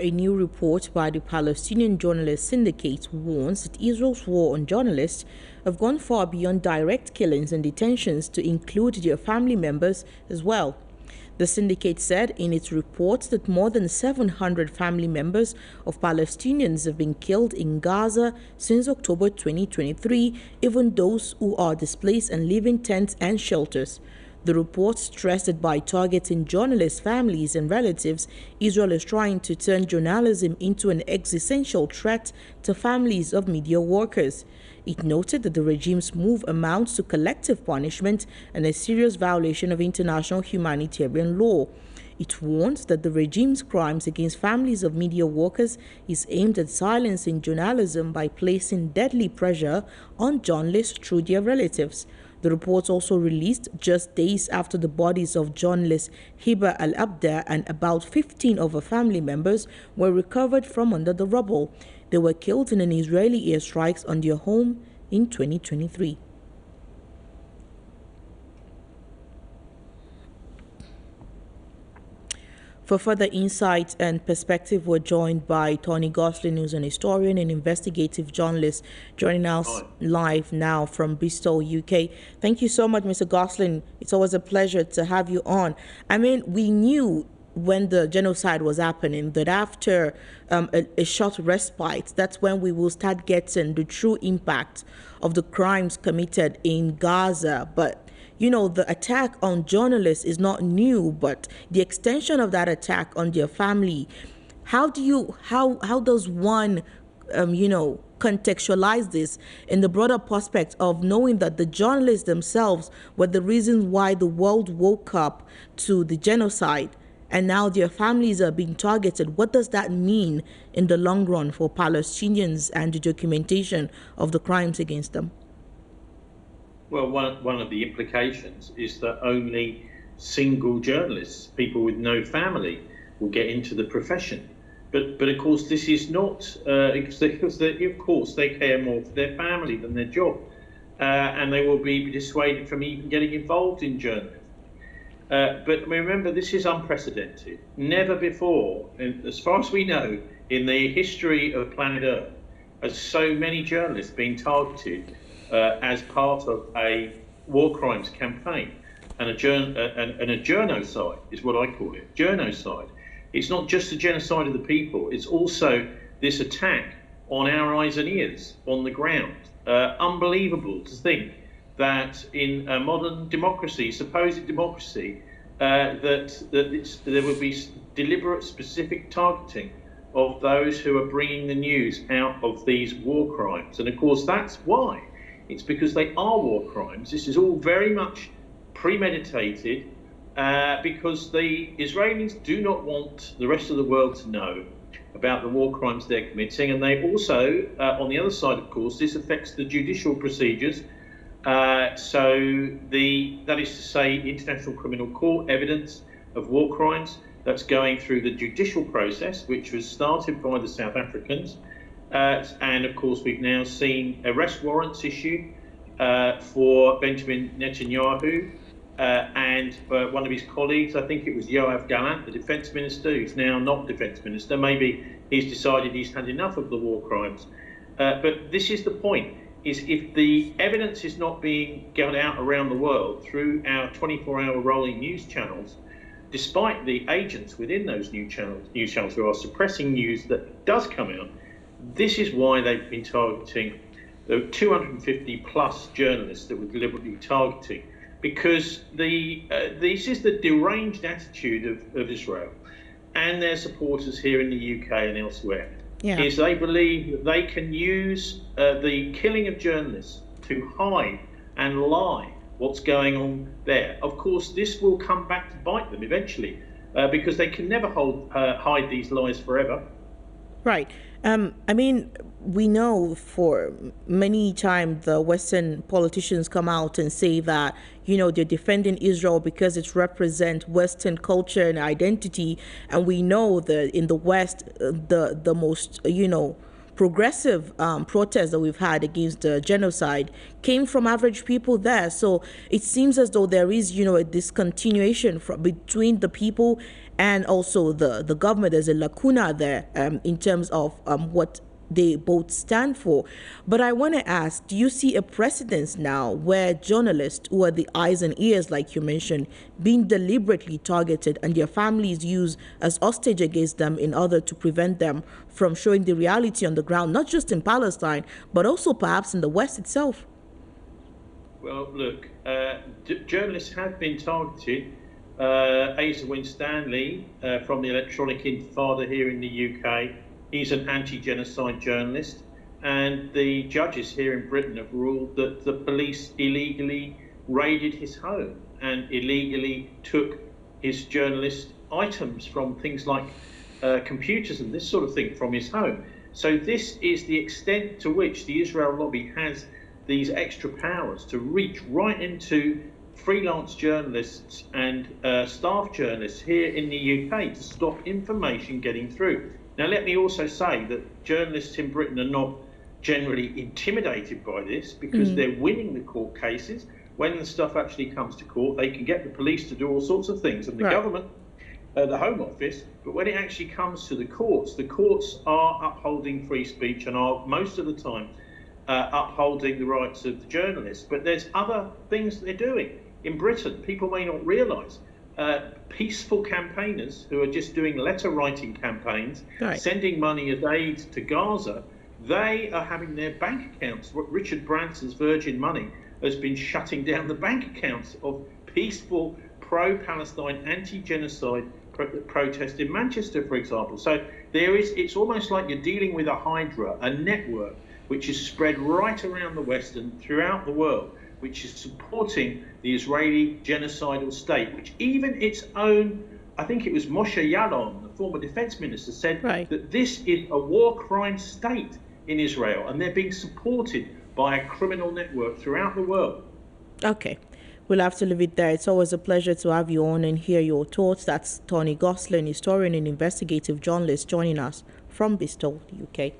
a new report by the Palestinian Journalists Syndicate warns that Israel's war on journalists have gone far beyond direct killings and detentions to include their family members as well. The syndicate said in its report that more than 700 family members of Palestinians have been killed in Gaza since October 2023, even those who are displaced and live in tents and shelters. The report stressed that by targeting journalists' families and relatives, Israel is trying to turn journalism into an existential threat to families of media workers. It noted that the regime's move amounts to collective punishment and a serious violation of international humanitarian law. It warns that the regime's crimes against families of media workers is aimed at silencing journalism by placing deadly pressure on journalists through their relatives. The report also released just days after the bodies of journalist Hiba al-Abda and about 15 of her family members were recovered from under the rubble. They were killed in an Israeli airstrike on their home in 2023. For further insight and perspective, we're joined by Tony Gosling, who's an historian and investigative journalist, joining us live now from Bristol, UK. Thank you so much, Mr. Gosling. It's always a pleasure to have you on. I mean, we knew when the genocide was happening that after a short respite, that's when we will start getting the true impact of the crimes committed in Gaza. But you know, the attack on journalists is not new, but the extension of that attack on their family, how does one, contextualize this in the broader prospect of knowing that the journalists themselves were the reason why the world woke up to the genocide and now their families are being targeted? What does that mean in the long run for Palestinians and the documentation of the crimes against them? Well, one of the implications is that only single journalists, people with no family, will get into the profession. But of course, this is not because of course they care more for their family than their job, and they will be dissuaded from even getting involved in journalism. But remember, this is unprecedented. Never before, as far as we know, in the history of planet Earth, has so many journalists been targeted as part of a war crimes campaign. And a journocide is what I call it, journocide. It's not just the genocide of the people, it's also this attack on our eyes and ears on the ground. Unbelievable to think that in a modern democracy, supposed democracy, there would be deliberate, specific targeting of those who are bringing the news out of these war crimes. And of course, that's why. It's because they are war crimes. This is all very much premeditated because the Israelis do not want the rest of the world to know about the war crimes they're committing. And they also, on the other side, of course, this affects the judicial procedures. That is to say, International Criminal Court evidence of war crimes that's going through the judicial process, which was started by the South Africans. And of course, we've now seen arrest warrants issued for Benjamin Netanyahu and one of his colleagues. I think it was Yoav Gallant, the defence minister, who's now not defence minister. Maybe he's decided he's had enough of the war crimes. But this is the point, is if the evidence is not being got out around the world through our 24-hour rolling news channels, despite the agents within those news channels who are suppressing news that does come out, this is why they've been targeting the 250 plus journalists that we're deliberately targeting, because this is the deranged attitude of Israel and their supporters here in the UK and elsewhere. Is they believe that they can use the killing of journalists to hide and lie what's going on there. Of course, this will come back to bite them eventually because they can never hide these lies forever. Right. I mean, we know for many times the Western politicians come out and say that, they're defending Israel because it represents Western culture and identity. And we know that in the West, the most, progressive protests that we've had against the genocide came from average people there. So it seems as though there is, a discontinuation between the people and also the government. There's a lacuna there in terms of what they both stand for. But I want to ask, do you see a precedence now where journalists who are the eyes and ears, like you mentioned, being deliberately targeted and their families used as hostage against them in order to prevent them from showing the reality on the ground, not just in Palestine, but also perhaps in the West itself? Well, look, journalists have been targeted. Asa Winstanley from the Electronic Intifada here in the UK, he's an anti-genocide journalist, and the judges here in Britain have ruled that the police illegally raided his home and illegally took his journalist items from things like computers and this sort of thing from his home. So this is the extent to which the Israel lobby has these extra powers to reach right into freelance journalists and staff journalists here in the UK to stop information getting through. Now, let me also say that journalists in Britain are not generally intimidated by this, because they're winning the court cases. When the stuff actually comes to court, they can get the police to do all sorts of things, and the government, the Home Office. But when it actually comes to the courts are upholding free speech and are most of the time upholding the rights of the journalists. But there's other things they're doing. In Britain, people may not realise, peaceful campaigners who are just doing letter writing campaigns, sending money as aid to Gaza, they are having their bank accounts. Richard Branson's Virgin Money has been shutting down the bank accounts of peaceful pro-Palestine anti-genocide protest in Manchester, for example. So it's almost like you're dealing with a hydra, a network which is spread right around the West and throughout the world, which is supporting the Israeli genocidal state, which even its own, I think it was Moshe Yaalon, the former defense minister, said that this is a war crime state in Israel, and they're being supported by a criminal network throughout the world. Okay. We'll have to leave it there. It's always a pleasure to have you on and hear your thoughts. That's Tony Gosling, historian and investigative journalist, joining us from Bristol, UK.